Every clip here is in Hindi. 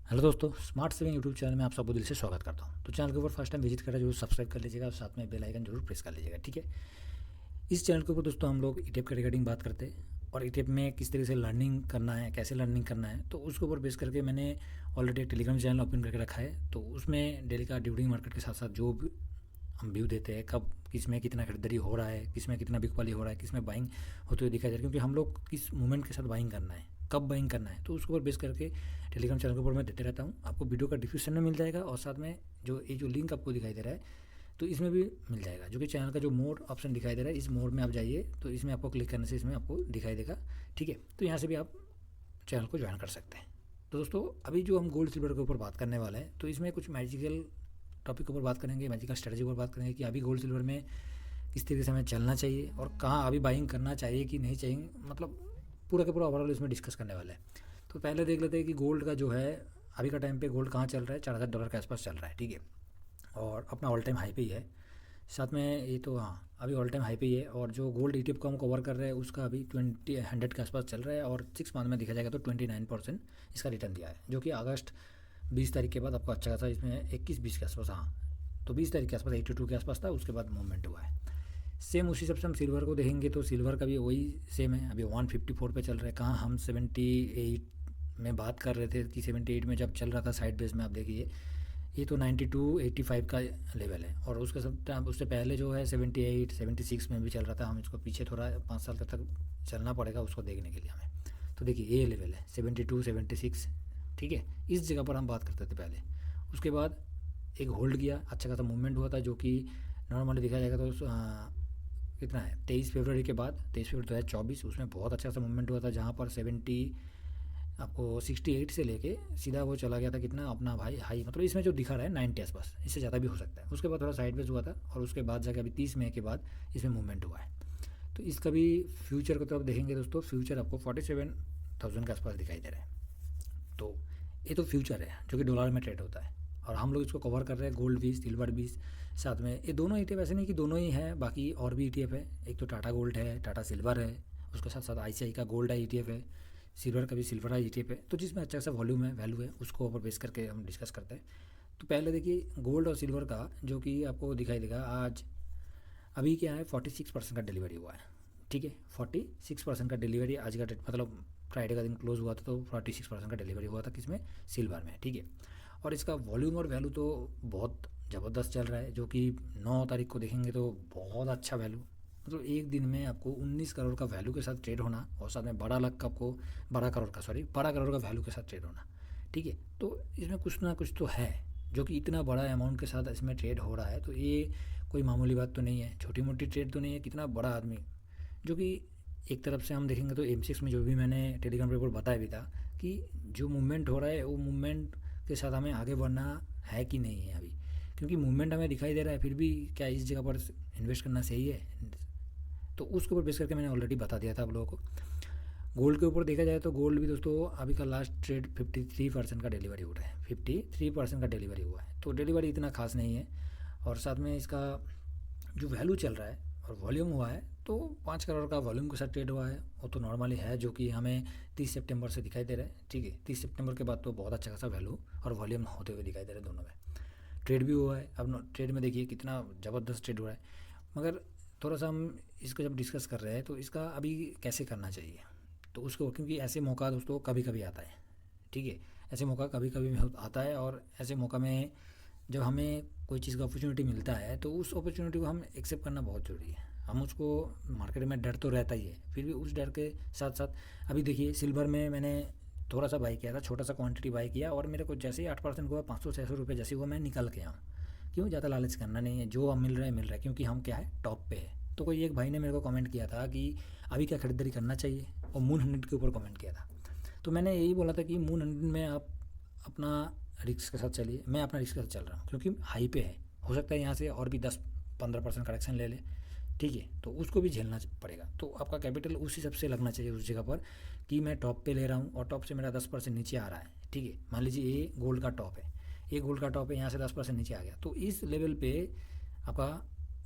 हेलो दोस्तों, स्मार्ट सेविंग यूट्यूब चैनल में आप सबको दिल से स्वागत करता हूं। तो चैनल के ऊपर फर्स्ट टाइम विजिट करें जरूर सब्सक्राइब कर लीजिएगा और साथ में बेल आइकन जरूर प्रेस कर लीजिएगा, ठीक है। इस चैनल के ऊपर दोस्तों हम लोग ईटीएफ के रिगार्डिंग बात करते हैं और ईटीएफ में किस तरीके से लर्निंग करना है, कैसे लर्निंग करना है, तो उसके ऊपर बेस करके मैंने ऑलरेडी एक टेलीग्राम चैनल ओपन करके रखा है। तो उसमें डेली का ड्यूरिंग मार्केट के साथ साथ जो भी हम व्यू देते हैं, कब किस में कितना खरीदारी हो रहा है, किस में कितना बिकवाली हो रहा है, किस में बाइंग होते हुए दिखाई दे रहा है, क्योंकि हम लोग किस मूवमेंट के साथ बाइंग करना है, कब बाइंग करना है, तो उसके ऊपर बेस करके टेलीग्राम चैनल के ऊपर मैं देते रहता हूँ। आपको वीडियो का डिस्क्रिप्शन में मिल जाएगा और साथ में जो लिंक आपको दिखाई दे रहा है तो इसमें भी मिल जाएगा, जो कि चैनल का जो मोड ऑप्शन दिखाई दे रहा है, इस मोड में आप जाइए तो इसमें आपको क्लिक करने से इसमें आपको दिखाई देगा, ठीक है। तो यहाँ से भी आप चैनल को ज्वाइन कर सकते हैं। तो दोस्तों, अभी जो हम गोल्ड सिल्वर के ऊपर बात करने वाले हैं, तो इसमें कुछ मैजिकल टॉपिक के ऊपर बात करेंगे, मैजिकल स्ट्रेटजी के ऊपर बात करेंगे कि अभी गोल्ड सिल्वर में किस तरीके से हमें चलना चाहिए और कहाँ अभी बाइंग करना चाहिए कि नहीं चाहिए, मतलब पूरा का पूरा ओवरऑल इसमें डिस्कस करने वाले हैं। तो पहले देख लेते हैं कि गोल्ड का जो है अभी का टाइम पे गोल्ड कहाँ चल रहा है, $4000 के आसपास चल रहा है, ठीक है। और अपना ऑल टाइम हाई पे ही है। साथ में ये तो हाँ, अभी ऑल टाइम हाई पे ही है। और जो गोल्ड ईटीएफ को हम कवर कर रहे हैं उसका अभी 100 के आसपास चल रहा है और 6 मंथ में देखा जाएगा तो 29% इसका रिटर्न दिया है, जो कि अगस्त 20 तारीख के बाद आपको अच्छा खासा इसमें 21-20 के आसपास, हाँ तो 20 तारीख के आसपास 82 के आसपास था, उसके बाद मूवमेंट हुआ है। सेम उसी हिसाब से हम सिल्वर को देखेंगे तो सिल्वर का भी वही सेम है, अभी 154 पे चल रहा है। कहाँ हम 78 में बात कर रहे थे कि 78 में जब चल रहा था साइड बेस में, आप देखिए ये तो 92-85 का लेवल है। और उसके सब उससे पहले जो है 78-76 में भी चल रहा था। हम इसको पीछे थोड़ा 5 साल तक चलना पड़ेगा उसको देखने के लिए हमें। तो देखिए ये लेवल है 72-76, ठीक है। इस जगह पर हम बात करते थे पहले। उसके बाद एक होल्ड किया, अच्छा खासा मूवमेंट हुआ था, जो कि नॉर्मली देखा जाएगा तो कितना है 23 फरवरी के बाद, 23 फरवरी 2024, उसमें बहुत अच्छा सा मूवमेंट हुआ था, जहाँ पर आपको 68 से लेके सीधा वो चला गया था कितना अपना भाई हाई, मतलब इसमें जो दिखा रहा है 90 आसपास, इससे ज़्यादा भी हो सकता है। उसके बाद थोड़ा साइड वेज हुआ था और उसके बाद जाके अभी 30 मई के बाद इसमें मूवमेंट हुआ है। तो इसका भी फ्यूचर को तो आप देखेंगे दोस्तों, फ्यूचर आपको 47,000 के आसपास दिखाई दे रहा है। तो ये तो फ्यूचर है जो कि डॉलर में ट्रेड होता है और हम लोग इसको कवर कर रहे हैं गोल्ड भी सिल्वर भी साथ में। ये दोनों ईटीएफ ऐसे नहीं कि दोनों ही हैं, बाकी और भी ईटीएफ है। एक तो टाटा गोल्ड है, टाटा सिल्वर है, उसके साथ साथ आईसीआई का गोल्ड है ईटीएफ है, सिल्वर का भी सिल्वर है ईटीएफ है। तो जिसमें अच्छा सा वॉल्यूम है, वैल्यू है, उसको ऊपर बेस करके हम डिस्कस करते हैं। तो पहले देखिए गोल्ड और सिल्वर का, जो कि आपको दिखाई देगा आज अभी क्या है 46% का डिलीवरी हुआ है, ठीक है। 46% का डिलीवरी आज का डेट, मतलब फ्राइडे का दिन क्लोज हुआ था तो 46% का डिलीवरी हुआ था किसमें, सिल्वर में, ठीक है। और इसका वॉल्यूम और वैल्यू तो बहुत ज़बरदस्त चल रहा है, जो कि 9 तारीख को देखेंगे तो बहुत अच्छा वैल्यू, मतलब एक दिन में आपको 19 करोड़ का वैल्यू के साथ ट्रेड होना और साथ में 12 लाख का आपको 12 करोड़ का वैल्यू के साथ ट्रेड होना, ठीक है। तो इसमें कुछ ना कुछ तो है, जो कि इतना बड़ा अमाउंट के साथ इसमें ट्रेड हो रहा है, तो ये कोई मामूली बात तो नहीं है, छोटी मोटी ट्रेड तो नहीं है। कितना बड़ा आदमी, जो कि एक तरफ से हम देखेंगे तो M6 में जो भी मैंने टेलीग्राम पे बताया भी था कि जो मूवमेंट हो रहा है वो मूवमेंट के साथ हमें आगे बढ़ना है कि नहीं है अभी, क्योंकि मूवमेंट हमें दिखाई दे रहा है, फिर भी क्या इस जगह पर इन्वेस्ट करना सही है, तो उसके ऊपर बेस करके मैंने ऑलरेडी बता दिया था आप लोगों को। गोल्ड के ऊपर देखा जाए तो गोल्ड भी दोस्तों अभी का लास्ट ट्रेड 53% का डिलीवरी हो रहा है, 53% का डिलीवरी हुआ है, तो डिलीवरी इतना खास नहीं है। और साथ में इसका जो वैल्यू चल रहा है और वॉल्यूम हुआ है तो 5 करोड़ का वॉल्यूम के साथ ट्रेड हुआ है, वो तो नॉर्मली है, जो कि हमें 30 सितंबर से दिखाई दे रहा है, ठीक है। 30 सितंबर के बाद तो बहुत अच्छा खासा वैल्यू और वॉल्यूम होते हुए दिखाई दे रहे हैं, दोनों में ट्रेड भी हुआ है। अब ट्रेड में देखिए कितना ज़बरदस्त ट्रेड हुआ है। मगर थोड़ा सा हम इसको जब डिस्कस कर रहे हैं तो इसका अभी कैसे करना चाहिए, तो उसको, क्योंकि ऐसे मौका दोस्तों कभी कभी आता है, ठीक है। ऐसे मौका कभी कभी आता है और ऐसे मौका में जब हमें कोई चीज़ का अपॉर्चुनिटी मिलता है तो उस अपॉर्चुनिटी को हम एक्सेप्ट करना बहुत ज़रूरी है। हम उसको, मार्केट में डर तो रहता ही है, फिर भी उस डर के साथ साथ अभी देखिए सिल्वर में मैंने थोड़ा सा बाई किया था, छोटा सा क्वांटिटी बाई किया और मेरे को जैसे ही 8% हुआ, 500-600 रुपये जैसे हुआ, मैं निकल के आऊँ। क्यों, ज़्यादा लालच करना नहीं है, जो अब मिल रहा है मिल रहा है, क्योंकि हम क्या है टॉप पे है। तो कोई एक भाई ने मेरे को कमेंट किया था कि अभी क्या खरीदारी करना चाहिए, और मून 100 के ऊपर कमेंट किया था। तो मैंने यही बोला था कि मून 100 में आप अपना रिस्क के साथ चलिए, मैं अपना रिस्क के साथ चल रहा हूँ, क्योंकि हाई पे है, हो सकता है यहाँ से और भी 10-15% करेक्शन ले ले, ठीक है। तो उसको भी झेलना पड़ेगा, तो आपका कैपिटल उस हिसाब से लगना चाहिए उस जगह पर कि मैं टॉप पे ले रहा हूँ और टॉप से मेरा 10% नीचे आ रहा है, ठीक है। मान लीजिए ये गोल्ड का टॉप है, ये गोल्ड का टॉप है, यहाँ से 10% नीचे आ गया, तो इस लेवल पे आपका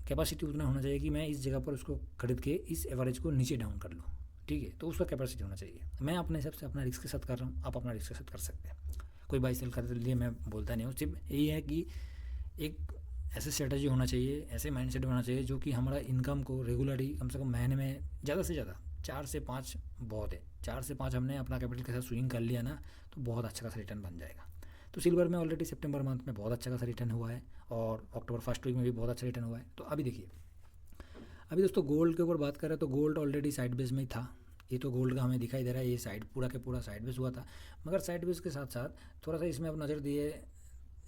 कैपेसिटी उतना होना चाहिए कि मैं इस जगह पर उसको खरीद के इस एवरेज को नीचे डाउन कर लूँ, ठीक है। तो उसका कैपेसिटी होना चाहिए। मैं अपने हिसाब से अपना रिस्क के साथ कर रहा हूँ, आप अपना रिस्क के साथ कर सकते हैं, कोई बाई सेल करने के लिए मैं बोलता नहीं हूँ, सिर्फ यही है कि एक ऐसे स्ट्रेटजी होना चाहिए, ऐसे माइंडसेट होना चाहिए जो कि हमारा इनकम को रेगुलरली कम से कम महीने में ज़्यादा से ज़्यादा 4 से 5 बहुत है, 4 से 5 हमने अपना कैपिटल के साथ स्विंग कर लिया ना तो बहुत अच्छा खासा रिटर्न बन जाएगा। तो सिल्वर में ऑलरेडी सितंबर मंथ में बहुत अच्छा खासा रिटर्न हुआ है और अक्टूबर फर्स्ट वीक में भी बहुत अच्छा रिटर्न हुआ है। तो अभी देखिए, अभी दोस्तों गोल्ड के ऊपर बात करें तो गोल्ड ऑलरेडी साइड बेस में ही था। ये तो गोल्ड का हमें दिखाई दे रहा है, ये साइड पूरा के पूरा साइड बेस हुआ था, मगर साइड बेस के साथ साथ थोड़ा सा इसमें आप नज़र दिए,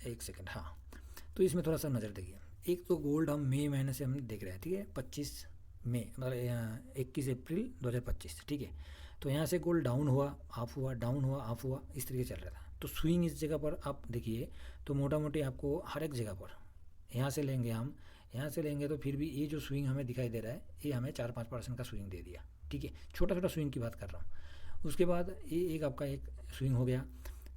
एक सेकेंड, हाँ, तो इसमें थोड़ा सा नज़र देखिए। एक तो गोल्ड हम मई महीने से हम देख रहे हैं, ठीक है, 25 मई मतलब 21 अप्रैल 2025, ठीक है। तो यहाँ से गोल्ड डाउन हुआ, ऑफ हुआ, डाउन हुआ, ऑफ हुआ, इस तरीके चल रहा था। तो स्विंग इस जगह पर आप देखिए तो मोटा मोटी आपको हर एक जगह पर यहाँ से लेंगे, हम यहाँ से लेंगे तो फिर भी ये जो स्विंग हमें दिखाई दे रहा है ये हमें 4-5% का स्विंग दे दिया, ठीक है, छोटा छोटा स्विंग की बात कर रहा हूँ। उसके बाद ये एक आपका एक स्विंग हो गया।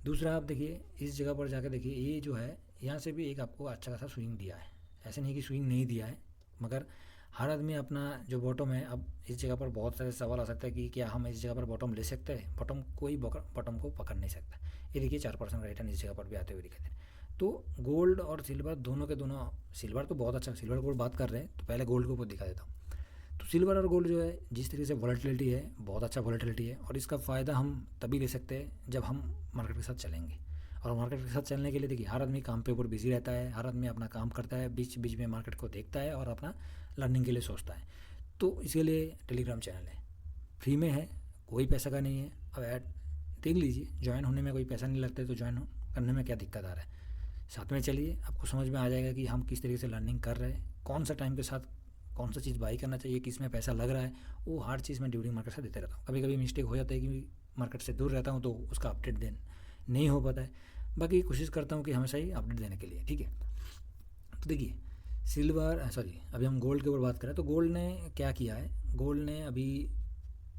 दूसरा आप देखिए इस जगह पर जाकर देखिए, ये जो है यहाँ से भी एक आपको अच्छा खासा स्विंग दिया है, ऐसे नहीं कि स्विंग नहीं दिया है, मगर हर आदमी अपना जो बॉटम है, अब इस जगह पर बहुत सारे सवाल आ सकता है कि क्या हम इस जगह पर बॉटम ले सकते हैं। बॉटम कोई बॉटम को पकड़ नहीं सकता। ये देखिए 4% का रिटर्न इस जगह पर भी आते हुए दिखाई दे रहे हैं। तो गोल्ड और सिल्वर दोनों के दोनों, सिल्वर तो बहुत अच्छा, सिल्वर को बात कर रहे हैं तो पहले गोल्ड के ऊपर दिखा देता हूँ। तो सिल्वर और गोल्ड जो है जिस तरीके से वॉलेटिलिटी है, बहुत अच्छा वॉलेटिलिटी है, और इसका फ़ायदा हम तभी ले सकते हैं जब हम मार्केट के साथ चलेंगे। और मार्केट के साथ चलने के लिए देखिए हर आदमी काम पे ऊपर बिजी रहता है, हर आदमी अपना काम करता है, बीच बीच में मार्केट को देखता है और अपना लर्निंग के लिए सोचता है। तो इसके लिए टेलीग्राम चैनल है, फ्री में है, कोई पैसा का नहीं है। अब ऐड देख लीजिए, ज्वाइन होने में कोई पैसा नहीं लगता है, तो ज्वाइन करने में क्या दिक्कत आ रहा है। साथ में चलिए, आपको समझ में आ जाएगा कि हम किस तरीके से लर्निंग कर रहे हैं, कौन सा टाइम के साथ कौन सा चीज़ बाई करना चाहिए, किस में पैसा लग रहा है, वो हर चीज़ में ड्यूरिंग मार्केट से देते रहता हूँ। कभी कभी मिस्टेक हो जाता है कि मार्केट से दूर रहता हूँ तो उसका अपडेट नहीं हो पाता है, बाकी कोशिश करता हूँ कि हमेशा ही अपडेट देने के लिए, ठीक है। तो देखिए सिल्वर, सॉरी, अभी हम गोल्ड के ऊपर बात करें तो गोल्ड ने क्या किया है, गोल्ड ने अभी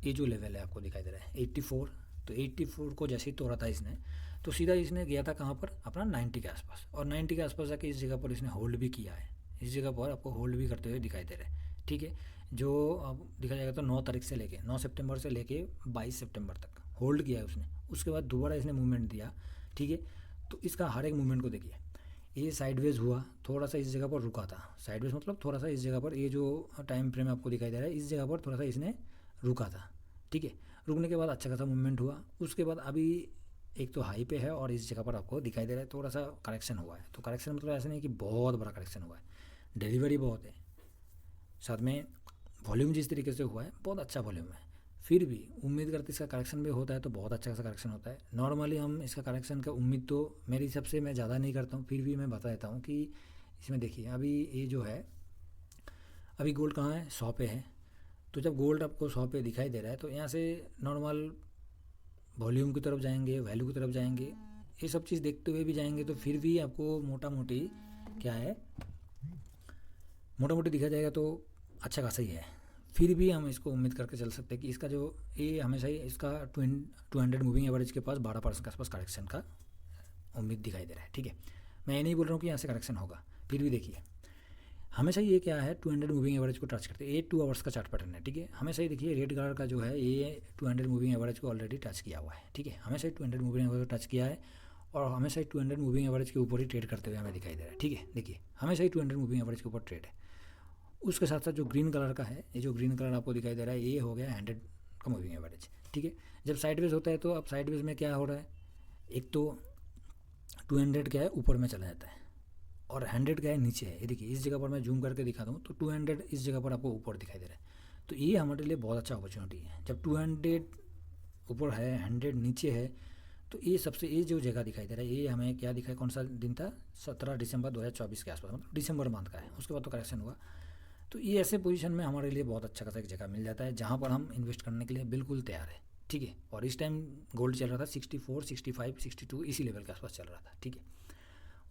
ये जो लेवल है आपको दिखाई दे रहा है 84, तो 84 को जैसे ही तोड़ा था इसने, तो सीधा इसने गया था कहाँ पर, अपना 90 के आसपास, और 90 के आसपास जाके इस जगह पर इसने होल्ड भी किया है। इस जगह पर आपको होल्ड भी करते हुए दिखाई दे रहा है, ठीक है। जो अब दिखा जाएगा तो 9 तारीख से लेके 9 सितंबर से लेके 22 सितंबर तक होल्ड किया है उसने। उसके बाद दोबारा इसने मूवमेंट दिया, ठीक है। तो इसका हर एक मूवमेंट को देखिए, ये साइडवेज हुआ, थोड़ा सा इस जगह पर रुका था, साइडवेज मतलब थोड़ा सा इस जगह पर, ये जो टाइम फ्रेम आपको दिखाई दे रहा है इस जगह पर थोड़ा सा इसने रुका था, ठीक है। रुकने के बाद अच्छा खासा मूवमेंट हुआ। उसके बाद अभी एक तो हाई पे है और इस जगह पर आपको दिखाई दे रहा है थोड़ा सा करेक्शन हुआ है। तो करेक्शन मतलब ऐसा नहीं कि बहुत बड़ा करेक्शन हुआ है, डिलीवरी बहुत है, साथ में वॉल्यूम जिस तरीके से हुआ है बहुत अच्छा वॉल्यूम है। फिर भी उम्मीद करते इसका करेक्शन भी होता है तो बहुत अच्छा खासा करेक्शन होता है। नॉर्मली हम इसका करेक्शन का उम्मीद तो मेरे हिसाब से मैं ज़्यादा नहीं करता हूँ, फिर भी मैं बता देता हूँ कि इसमें देखिए अभी ये जो है, अभी गोल्ड कहाँ है, 100 पे है। तो जब गोल्ड आपको 100 पे दिखाई दे रहा है तो यहाँ से नॉर्मल वॉल्यूम की तरफ जाएंगे, वैल्यू की तरफ जाएंगे, ये सब चीज़ देखते हुए भी जाएंगे तो फिर भी आपको मोटा मोटी क्या है, मोटा मोटी दिखा जाएगा तो अच्छा खासा ही है। फिर भी हम इसको उम्मीद करके चल सकते हैं कि इसका जो ये हमेशा ही इसका 200 मूविंग एवरेज के पास 12% के आसपास करेक्शन का उम्मीद दिखाई दे रहा है, ठीक है। मैं ये नहीं बोल रहा हूँ कि यहाँ से करेक्शन होगा, फिर भी देखिए हमेशा ये क्या है 200 मूविंग एवरेज को टच करते हैं। ये 2 आवर्स का चार्ट पैटर्न है, ठीक है। हमेशा ही देखिए रेड कलर का जो है ये 200 मूविंग एवरेज को ऑलरेडी टच किया हुआ है, ठीक है। हमेशा ही 200 मूविंग एवरेज को टच किया है और हमेशा ही 200 मूविंग एवरेज के ऊपर ही ट्रेड करते हुए हमें दिखाई दे रहा है, ठीक है। देखिए हमेशा ही 200 मूविंग एवरेज के ऊपर ट्रेड है। उसके साथ साथ जो ग्रीन कलर का है, ये जो ग्रीन कलर आपको दिखाई दे रहा है ये हो गया 100 का मूविंग एवरेज, ठीक है। जब साइडवेज होता है तो अब साइडवेज में क्या हो रहा है, एक तो 200 क्या है ऊपर में चला जाता है और 100 क्या है नीचे है। ये देखिए इस जगह पर मैं जूम करके दिखाता हूँ तो 200 इस जगह पर आपको ऊपर दिखाई दे रहा है। तो ये हमारे लिए बहुत अच्छा अपॉर्चुनिटी है। जब 200 ऊपर है, 100 नीचे है, तो ये सबसे ये जो जगह दिखाई दे रहा है ये हमें क्या दिखा है, कौन सा दिन था, 17 दिसंबर 2024 के आसपास, मतलब दिसंबर मंथ का है। उसके बाद तो करेक्शन हुआ। तो ये ऐसे पोजीशन में हमारे लिए बहुत अच्छा खासा एक जगह मिल जाता है जहाँ पर हम इन्वेस्ट करने के लिए बिल्कुल तैयार है, ठीक है। और इस टाइम गोल्ड चल रहा था 64, 65, 62 इसी लेवल के आसपास चल रहा था, ठीक है।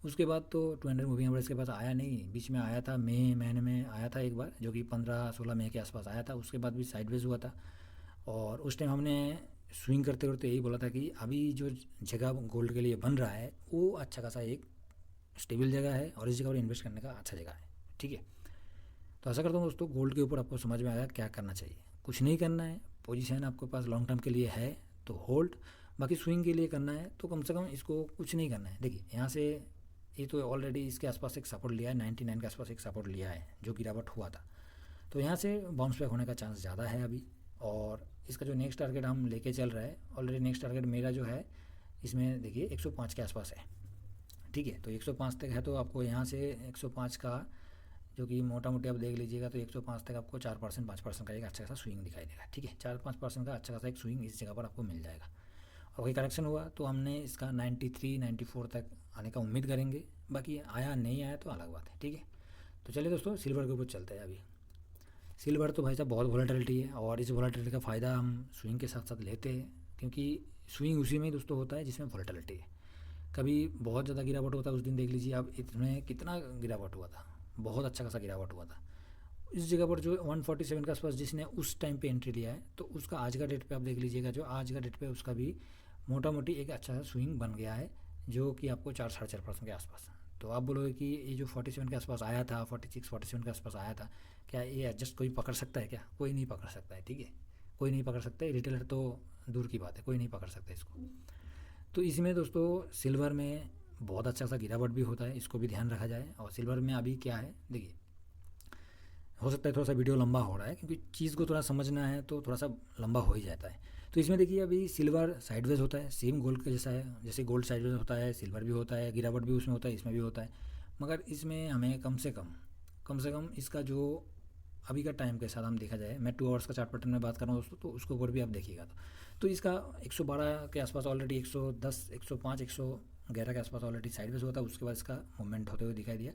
उसके बाद तो 200 मूविंग एवरेज के पास आया नहीं, बीच में आया था मई महीने में आया था एक बार, जो कि 15-16 मई के आसपास आया था। उसके बाद भी साइडवेज हुआ था और उस टाइम हमने स्विंग करते करते यही बोला था कि अभी जो जगह गोल्ड के लिए बन रहा है वो अच्छा खासा एक स्टेबल जगह है और इस जगह पर इन्वेस्ट करने का अच्छा जगह है, ठीक है। तो आशा करता हूँ दोस्तों गोल्ड के ऊपर आपको समझ में आया क्या करना चाहिए। कुछ नहीं करना है, पोजीशन आपके पास लॉन्ग टर्म के लिए है तो होल्ड, बाकी स्विंग के लिए करना है तो कम से कम इसको कुछ नहीं करना है। देखिए यहाँ से ये तो ऑलरेडी इसके आसपास एक सपोर्ट लिया है, 99 के आसपास एक सपोर्ट लिया है जो गिरावट हुआ था, तो यहाँ से बाउंस बैक होने का चांस ज़्यादा है अभी। और इसका जो नेक्स्ट टारगेट हम लेके चल रहा है, ऑलरेडी नेक्स्ट टारगेट मेरा जो है इसमें देखिए 105 के आसपास है, ठीक है। तो 105 तक है, तो आपको यहाँ से 105 का जो कि मोटा मोटी आप देख लीजिएगा तो 105 तक आपको 4% 5% का एक अच्छा खासा स्विंग दिखाई देगा, ठीक है। 4-5% का अच्छा खासा एक स्विंग इस जगह पर आपको मिल जाएगा। और कोई करेक्शन हुआ तो हमने इसका 93 94 तक आने का उम्मीद करेंगे, बाकी आया नहीं आया तो अलग बात है, ठीक है। तो चलिए दोस्तों सिल्वर के ऊपर चलते हैं। अभी सिल्वर तो भाई साहब बहुत वॉलेटिलिटी है, और इस वॉलेटिलिटी का फ़ायदा हम स्विंग के साथ साथ लेते हैं, क्योंकि स्विंग उसी में ही दोस्तों होता है जिसमें वॉलेटिलिटी है। कभी बहुत ज़्यादा गिरावट होता है, उस दिन देख लीजिए आप इसमें कितना गिरावट हुआ था, बहुत अच्छा खासा गिरावट हुआ था। इस जगह पर जो 147 के आसपास जिसने उस टाइम पे एंट्री लिया है, तो उसका आज का डेट पे आप देख लीजिएगा, जो आज का डेट पे उसका भी मोटा मोटी एक अच्छा सा स्विंग बन गया है, जो कि आपको 4-4.5% के आसपास। तो आप बोलोगे कि ये जो 47 के आसपास आया था, 46-47 के आसपास आया था, क्या ये एडजस्ट कोई पकड़ सकता है? क्या कोई नहीं पकड़ सकता है, ठीक है, कोई नहीं पकड़ सकता है। रिटेलर तो दूर की बात है, कोई नहीं पकड़ सकता इसको। तो इसमें दोस्तों सिल्वर में बहुत अच्छा सा गिरावट भी होता है, इसको भी ध्यान रखा जाए। और सिल्वर में अभी क्या है, देखिए हो सकता है थोड़ा सा वीडियो लंबा हो रहा है, क्योंकि चीज़ को थोड़ा समझना है तो थोड़ा सा लंबा हो ही जाता है। तो इसमें देखिए अभी सिल्वर साइडवेज होता है, सेम गोल्ड के जैसा है, जैसे गोल्ड साइडवेज होता है सिल्वर भी होता है, गिरावट भी उसमें होता है, इसमें भी होता है। मगर इसमें हमें कम से कम इसका जो अभी का टाइम के साथ हम देखा जाए, मैं 2 आवर्स का चार्ट पैटर्न में बात कर रहा हूँ दोस्तों, तो उसके ऊपर भी आप देखिएगा तो इसका 112 के आसपास ऑलरेडी 110 105 111 के आसपास ऑलरेडी साइडवेज हुआ था, उसके बाद इसका मूवमेंट होते हुए दिखाई दिया।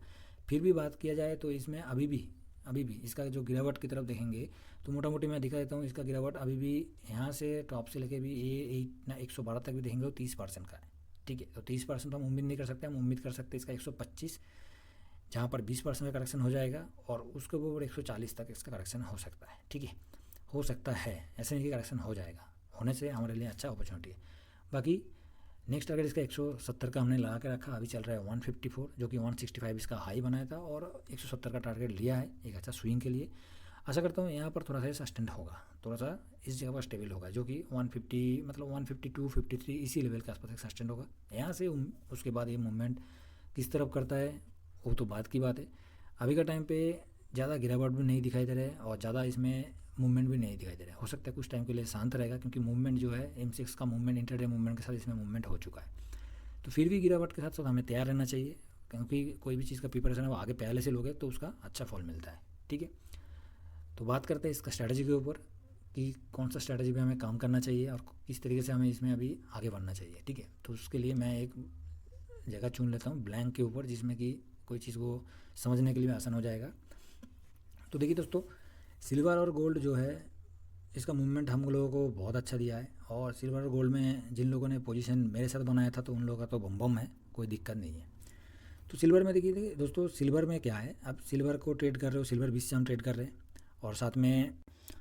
फिर भी बात किया जाए तो इसमें अभी भी इसका जो गिरावट की तरफ देखेंगे तो मोटा मोटी मैं दिखा देता हूँ, इसका गिरावट अभी भी यहाँ से टॉप से लेके भी ये 112 तक भी देखेंगे तो 30% का है, ठीक है। तो 30% तो हम उम्मीद नहीं कर सकते, हम उम्मीद कर सकते इसका 125, जहाँ पर 20% का करेक्शन हो जाएगा, और उसके ऊपर 140 तक इसका करेक्शन हो सकता है, ठीक है, हो सकता है, ऐसे नहीं कि करेक्शन हो जाएगा, होने से हमारे लिए अच्छा अपॉर्चुनिटी है। बाकी नेक्स्ट टारगेट इसका 170 का हमने लगा के रखा, अभी चल रहा है 154, जो कि 165 इसका हाई बनाया था, और 170 का टारगेट लिया है एक अच्छा स्विंग के लिए। आशा करता हूँ यहाँ पर थोड़ा सा सस्टेंड होगा, थोड़ा सा इस जगह पर स्टेबल होगा, जो कि 150 मतलब 152 53 इसी लेवल के आसपास एक सस्टेंड होगा। यहाँ से उसके बाद ये मूवमेंट किस तरफ करता है वो तो बात की बात है। अभी का टाइम पे ज़्यादा गिरावट भी नहीं दिखाई दे रहा है, और ज़्यादा इसमें मूवमेंट भी नहीं दिखाई दे रहा है। हो सकता है कुछ टाइम के लिए शांत रहेगा, क्योंकि मूवमेंट जो है M6 का मूवमेंट इंटरडे मूवमेंट के साथ इसमें मूवमेंट हो चुका है। तो फिर भी गिरावट के साथ साथ हमें तैयार रहना चाहिए, क्योंकि कोई भी चीज़ का प्रिपरेशन है वो आगे पहले से लोगे तो उसका अच्छा फॉल मिलता है, ठीक है। तो बात करते हैं इसका स्ट्रैटेजी के ऊपर, कि कौन सा स्ट्रैटेजी पे हमें काम करना चाहिए और किस तरीके से हमें इसमें अभी आगे बढ़ना चाहिए, ठीक है। तो उसके लिए मैं एक जगह चुन लेता हूँ ब्लैंक के ऊपर, जिसमें कि कोई चीज़ को समझने के लिए आसान हो जाएगा। तो देखिए दोस्तों, सिल्वर और गोल्ड जो है इसका मूवमेंट हम लोगों को बहुत अच्छा दिया है, और सिल्वर और गोल्ड में जिन लोगों ने पोजीशन मेरे साथ बनाया था तो उन लोगों का तो बम है, कोई दिक्कत नहीं है। तो सिल्वर में देखिए दोस्तों, सिल्वर में क्या है, आप सिल्वर को ट्रेड कर रहे हो, सिल्वर 20 से हम ट्रेड कर रहे हैं, और साथ में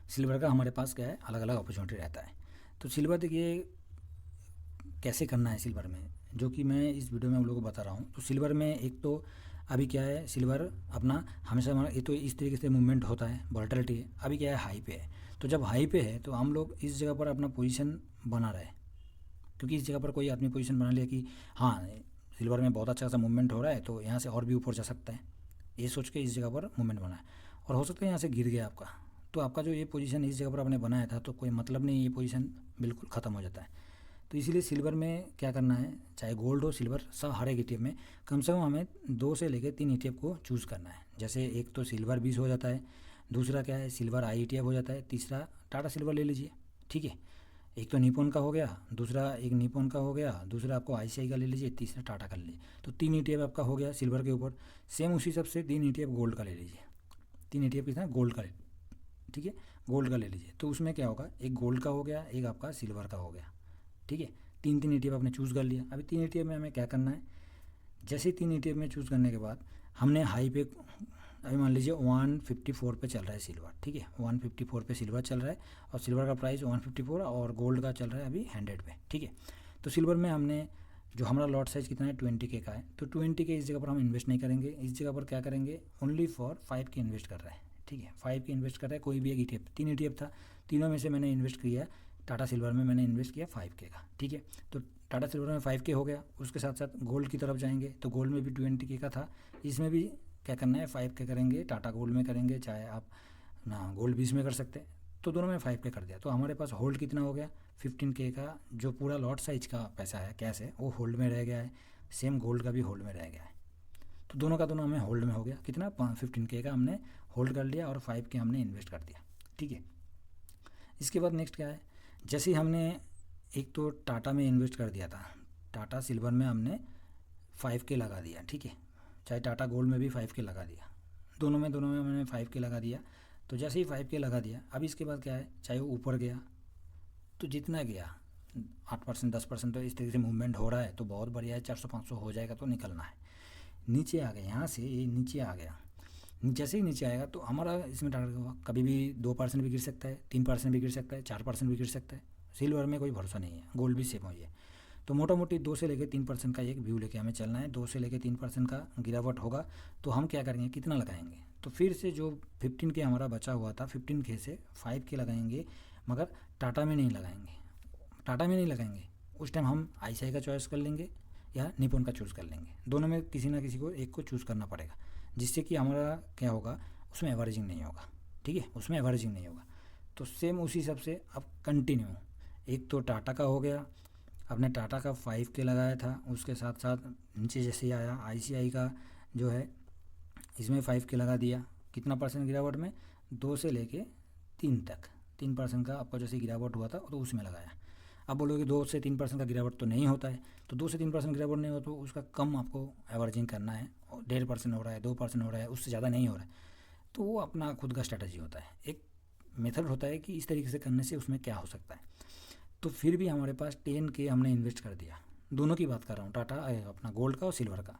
सिल्वर का हमारे पास क्या है अलग अलग अपॉर्चुनिटी रहता है। तो सिल्वर देखिए कैसे करना है सिल्वर में, जो कि मैं इस वीडियो में आप लोगों को बता रहा हूँ। तो सिल्वर में एक तो अभी क्या है, सिल्वर अपना हमेशा हमारा ये तो इस तरीके से मूवमेंट होता है, वॉलेटिलिटी है, अभी क्या है हाई पे है। तो जब हाई पे है तो हम लोग इस जगह पर अपना पोजीशन बना रहे, क्योंकि इस जगह पर कोई आदमी पोजीशन बना लिया कि हाँ सिल्वर में बहुत अच्छा सा मूवमेंट हो रहा है, तो यहाँ से और भी ऊपर जा सकता है, ये सोच के इस जगह पर मूवमेंट बना है। और हो सकता है यहाँ से गिर गया आपका, तो आपका जो ये पोजीशन इस जगह पर आपने बनाया था तो कोई मतलब नहीं, ये पोजीशन बिल्कुल ख़त्म हो जाता है। तो इसीलिए सिल्वर में क्या करना है, चाहे गोल्ड हो सिल्वर सब हर एक ETF में कम से कम हमें 2 से लेकर 3 ETF को चूज़ करना है। जैसे एक तो सिल्वर 20 हो जाता है, दूसरा क्या है सिल्वर आई ETF हो जाता है, तीसरा टाटा सिल्वर ले लीजिए, ठीक है। एक तो निपॉन का हो गया, दूसरा एक निपॉन का हो गया, दूसरा आपको ICI का ले लीजिए, तीसरा टाटा का ले लीजिए। तो 3 ETF आपका हो गया सिल्वर के ऊपर। सेम उसी सब से 3 ETF गोल्ड का ले लीजिए, 3 ETF कितना गोल्ड का ले, ठीक है, गोल्ड का ले लीजिए। तो उसमें क्या होगा, एक गोल्ड का हो गया, एक आपका सिल्वर का हो गया, ठीक है। 3 ETF आपने चूज़ कर लिया। अभी 3 ETF में हमें क्या करना है, जैसे 3 ETF में चूज़ करने के बाद हमने हाई पे, अभी मान लीजिए 154 पे चल रहा है सिल्वर, ठीक है, 154 पे सिल्वर चल रहा है, और सिल्वर का प्राइस 154 और गोल्ड का चल रहा है अभी 100 पे, ठीक है। तो सिल्वर में हमने जो हमारा लॉट साइज़ कितना है 20K का है, तो 20K इस जगह पर हम इन्वेस्ट नहीं करेंगे, इस जगह पर क्या करेंगे ओनली फॉर 5K इन्वेस्ट कर रहे हैं, ठीक है, 5K इन्वेस्ट कर रहा है। कोई भी एक ETF, 3 ETF था, तीनों में से मैंने इन्वेस्ट किया टाटा सिल्वर में मैंने इन्वेस्ट किया 5K का, ठीक है। तो टाटा सिल्वर में 5K हो गया। उसके साथ साथ गोल्ड की तरफ जाएंगे तो गोल्ड में भी 20K का था, इसमें भी क्या करना है 5K करेंगे, टाटा गोल्ड में करेंगे, चाहे आप ना गोल्ड 20 में कर सकते हैं। तो दोनों में 5K कर दिया, तो हमारे पास होल्ड कितना हो गया 15K का, जो पूरा लॉट साइज का पैसा है कैश है वो होल्ड में रह गया है। सेम गोल्ड का भी होल्ड में रह गया है, तो दोनों का दोनों हमें होल्ड में हो गया। कितना 15K का हमने होल्ड कर लिया और 5K हमने इन्वेस्ट कर दिया, ठीक है। इसके बाद नेक्स्ट क्या है, जैसे ही हमने एक तो टाटा में इन्वेस्ट कर दिया था, टाटा सिल्वर में हमने 5K लगा दिया, ठीक है, चाहे टाटा गोल्ड में भी 5K लगा दिया, दोनों में मैंने 5K लगा दिया। तो जैसे ही 5K लगा दिया, अब इसके बाद क्या है, चाहे वो ऊपर गया तो जितना गया 8% 10% तो इस तरीके से मूवमेंट हो रहा है तो बहुत बढ़िया है, 400-500 हो जाएगा तो निकलना है। नीचे आ गया, यहाँ से ये नीचे आ गया, जैसे ही नीचे आएगा तो हमारा इसमें टारगेट कभी भी 2% भी गिर सकता है, 3% भी गिर सकता है, 4% भी गिर सकता है। सिल्वर में कोई भरोसा नहीं है, गोल्ड भी सेम हुई है। तो मोटा मोटी 2 से लेकर 3% का एक व्यू लेके हमें चलना है। 2 से लेकर 3% का गिरावट होगा तो हम क्या करेंगे, कितना लगाएंगे, तो फिर से जो 15K हमारा बचा हुआ था 15K से 5K लगाएंगे, मगर टाटा में नहीं लगाएंगे। टाटा में नहीं लगाएंगे, उस टाइम हम ICICI का चॉइस कर लेंगे या निपॉन का चूज़ कर लेंगे। दोनों में किसी ना किसी को एक को चूज़ करना पड़ेगा, जिससे कि हमारा क्या होगा, उसमें एवरेजिंग नहीं होगा, ठीक है, उसमें एवरेजिंग नहीं होगा। तो सेम उसी हिसाब से अब कंटिन्यू, एक तो टाटा का हो गया, आपने टाटा का 5K लगाया था, उसके साथ साथ नीचे जैसे ही आया ICICI का जो है इसमें 5K लगा दिया। कितना परसेंट गिरावट में, 2 से लेके 3 तक 3% का आपका जैसे गिरावट हुआ था तो उसमें लगाया। अब बोलोगे 2 से 3% का गिरावट तो नहीं होता है, तो 2 से 3% गिरावट नहीं हो तो उसका कम आपको एवरेजिंग करना है। 1.5% हो रहा है, 2% हो रहा है, उससे ज़्यादा नहीं हो रहा है, तो वो अपना खुद का स्ट्रैटेजी होता है, एक मेथड होता है कि इस तरीके से करने से उसमें क्या हो सकता है। तो फिर भी हमारे पास 10K हमने इन्वेस्ट कर दिया, दोनों की बात कर रहा हूँ, टाटा अपना गोल्ड का और सिल्वर का।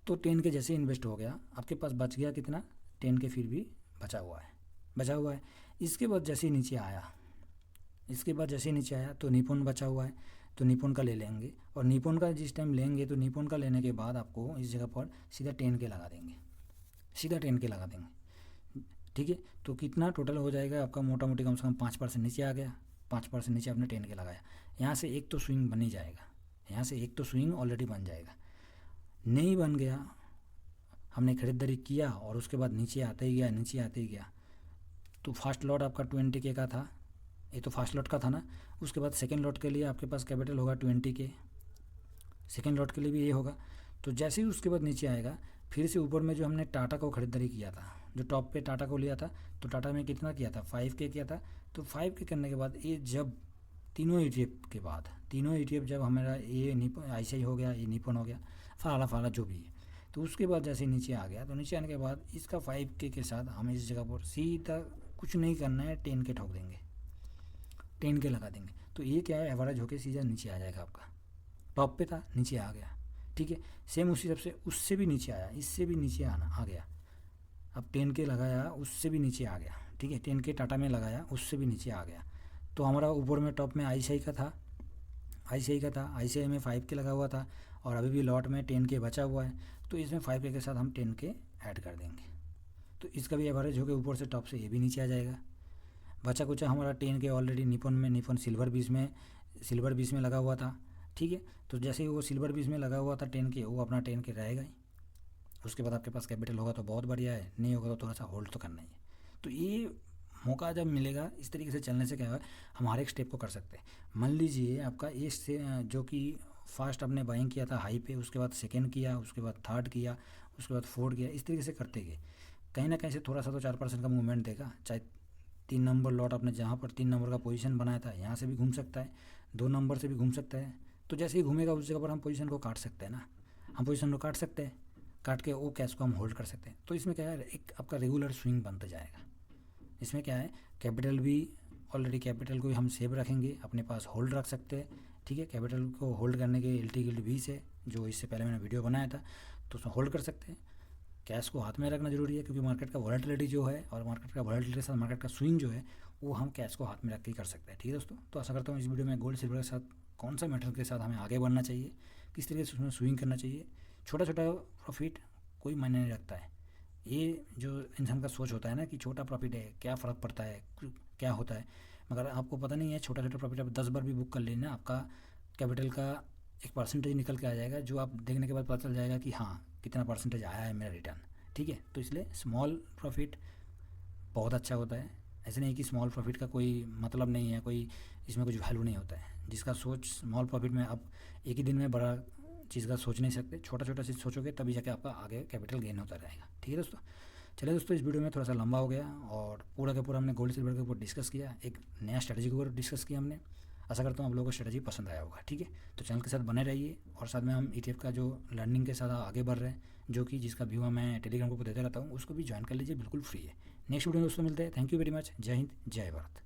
तो 10K जैसे इन्वेस्ट हो गया, आपके पास बच गया कितना 10K, फिर भी बचा हुआ है। इसके बाद जैसे ही नीचे आया, तो निपॉन बचा हुआ है, तो निपॉन का ले लेंगे। और निपॉन का जिस टाइम लेंगे तो निपॉन का लेने के बाद आपको इस जगह पर सीधा 10K लगा देंगे, ठीक है। तो कितना टोटल हो जाएगा आपका, मोटा मोटी कम से कम 5% नीचे आ गया, 5% नीचे आपने 10K लगाया। यहाँ से एक तो स्विंग बन ही जाएगा, ऑलरेडी बन जाएगा। नहीं बन गया, हमने खरीदारी किया और उसके बाद नीचे आते ही गया, तो फर्स्ट लॉट आपका 20K का था, ये तो फर्स्ट लॉट का था ना। उसके बाद सेकेंड लॉट के लिए आपके पास कैपिटल होगा 20K, सेकेंड लॉट के लिए भी ये होगा। तो जैसे ही उसके बाद नीचे आएगा, फिर से ऊपर में जो हमने टाटा को खरीदारी किया था, जो टॉप पे टाटा को लिया था, तो टाटा में कितना किया था 5K किया था। तो 5K करने के बाद ये जब तीनों ETF जब हमारा ये ICICI हो गया, ये निपॉन हो गया, फाला जो भी है, तो उसके बाद जैसे नीचे आ गया, तो नीचे आने के बाद इसका 5K के साथ हम इस जगह पर सीधा कुछ नहीं करना है, 10K ठोक देंगे, 10K लगा देंगे। तो ये क्या है, एवरेज होकर सीधा नीचे आ जाएगा आपका। टॉप पे था, नीचे आ गया, ठीक है। सेम उसी हिसाब से उससे भी नीचे आया, इससे भी नीचे आ गया। अब 10K लगाया, उससे भी नीचे आ गया, ठीक है। 10K टाटा में लगाया, उससे भी नीचे आ गया। तो हमारा ऊपर में टॉप में ICICI का था, ICICI में 5K लगा हुआ था, और अभी भी लॉट में 10K बचा हुआ है, तो इसमें 5K के साथ हम 10K ऐड कर देंगे। तो इसका भी एवरेज होकर ऊपर से टॉप से ये भी नीचे आ जाएगा। बचा कुचा हमारा 10K ऑलरेडी निपॉन सिल्वर 20 में लगा हुआ था, ठीक है। तो जैसे ही वो सिल्वर 20 में लगा हुआ था 10K, वो अपना 10K रहेगा ही। उसके बाद आपके पास कैपिटल होगा तो बहुत बढ़िया है, नहीं होगा तो थोड़ा सा होल्ड तो करना ही है। तो ये मौका जब मिलेगा, इस तरीके से चलने से क्या है, हम हर एक स्टेप को कर सकते हैं। मान लीजिए आपका ये से जो कि फर्स्ट आपने बाइंग किया था हाई पे, उसके बाद सेकेंड किया, उसके बाद थर्ड किया, उसके बाद फोर्थ किया, इस तरीके से करते गए, कहीं ना कहीं से थोड़ा सा तो 4% का मूवमेंट देगा। चाहे 3 नंबर लॉट आपने जहाँ पर 3 नंबर का पोजीशन बनाया था, यहाँ से भी घूम सकता है, 2 नंबर से भी घूम सकता है। तो जैसे ही घूमेगा उस जगह पर हम पोजीशन को काट सकते हैं ना, काट के वो कैश को हम होल्ड कर सकते हैं। तो इसमें क्या है, एक आपका रेगुलर स्विंग बनता जाएगा। इसमें क्या है, कैपिटल भी ऑलरेडी कैपिटल को हम सेव रखेंगे, अपने पास होल्ड रख सकते हैं, ठीक है। कैपिटल को होल्ड करने के LT गिल्ड 20 है, जो इससे पहले मैंने वीडियो बनाया था, तो उसमें होल्ड कर सकते हैं। कैश को हाथ में रखना जरूरी है, क्योंकि मार्केट का वॉलेटिलिटी जो है, और मार्केट का वॉलेटिलिटी के साथ मार्केट का स्विंग जो है, वो हम कैश को हाथ में रख के कर सकते हैं, ठीक है दोस्तों। तो आशा करता हूँ इस वीडियो में गोल्ड सिल्वर के साथ कौन सा मेटल के साथ हमें आगे बढ़ना चाहिए, किस तरीके से उसमें स्विंग करना चाहिए। छोटा प्रॉफिट कोई मायने नहीं रखता है। ये जो इंसान का सोच होता है ना कि छोटा प्रॉफिट है, क्या फ़र्क पड़ता है, क्या होता है, मगर आपको पता नहीं है, छोटा छोटा प्रॉफिट आप 10 बार भी बुक कर लेना, आपका कैपिटल का एक परसेंटेज निकल के आ जाएगा, जो आप देखने के बाद पता चल जाएगा कि हाँ कितना परसेंटेज आया है मेरा रिटर्न। ठीक है, तो इसलिए स्मॉल प्रॉफिट बहुत अच्छा होता है। ऐसे नहीं कि स्मॉल प्रॉफिट का कोई मतलब नहीं है, कोई इसमें कुछ वैल्यू नहीं होता है। जिसका सोच स्मॉल प्रॉफिट में, आप एक ही दिन में बड़ा चीज़ का सोच नहीं सकते, छोटा छोटा चीज़ सोचोगे तभी जाके आपका आगे कैपिटल गेन होता रहेगा। ठीक है दोस्तों, चलिए दोस्तों, इस वीडियो में थोड़ा सा लंबा हो गया और पूरा का पूरा हमने गोल्ड सिल्वर के ऊपर डिस्कस किया, एक नया स्ट्रेटजी के ऊपर डिस्कस किया हमने। आशा करता हूँ आप लोगों को स्ट्रेटजी पसंद आया होगा। ठीक है, तो चैनल के साथ बने रहिए और साथ में हम ETF का जो लर्निंग के साथ आगे बढ़ रहे हैं, जो कि जिसका व्यू मैं टेलीग्राम को देता रहता हूँ, उसको भी ज्वाइन कर लीजिए, बिल्कुल फ्री है। नेक्स्ट वीडियो में दोस्तों मिलते हैं। Thank you very much. जय हिंद, जय भारत।